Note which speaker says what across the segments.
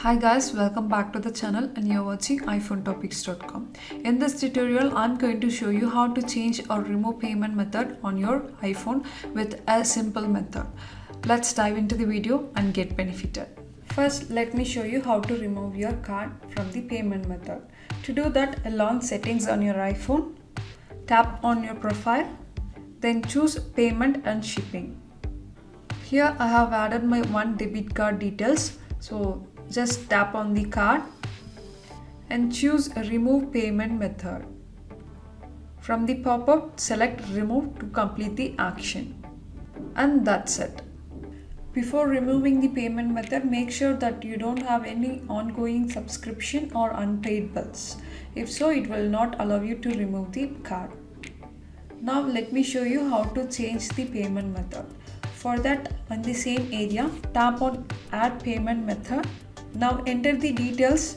Speaker 1: Hi guys, welcome back to the channel and you're watching iPhonetopics.com. In this tutorial, I'm going to show you how to change or remove payment method on your iPhone with a simple method. Let's dive into the video and get benefited. First, let me show you how to remove your card from the payment method. To do that, launch settings on your iPhone, tap on your profile, then choose payment and shipping. Here I have added my one debit card details. So just tap on the card and choose remove payment method. From the pop-up, select remove to complete the action. And that's it. Before removing the payment method, make sure that you don't have any ongoing subscription or unpaid bills. If so, it will not allow you to remove the card. Now let me show you how to change the payment method. For that, on the same area, tap on add payment method. Now enter the details,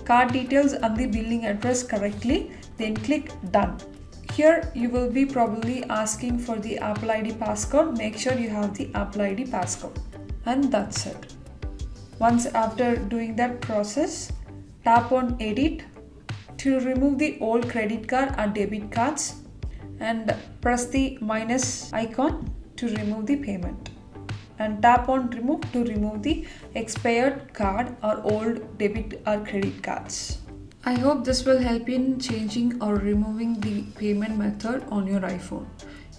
Speaker 1: card details and the billing address correctly, then click done. Here you will be probably asking for the Apple ID passcode. Make sure you have the Apple ID passcode. And that's it. Once after doing that process, tap on edit to remove the old credit card or debit cards and press the minus icon to remove the payment. And tap on remove to remove the expired card or old debit or credit cards. I hope this will help in changing or removing the payment method on your iPhone.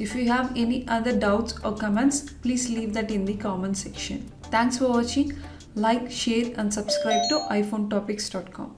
Speaker 1: If you have any other doubts or comments, please leave that in the comment section. Thanks for watching. Like, share and subscribe to iPhonetopics.com.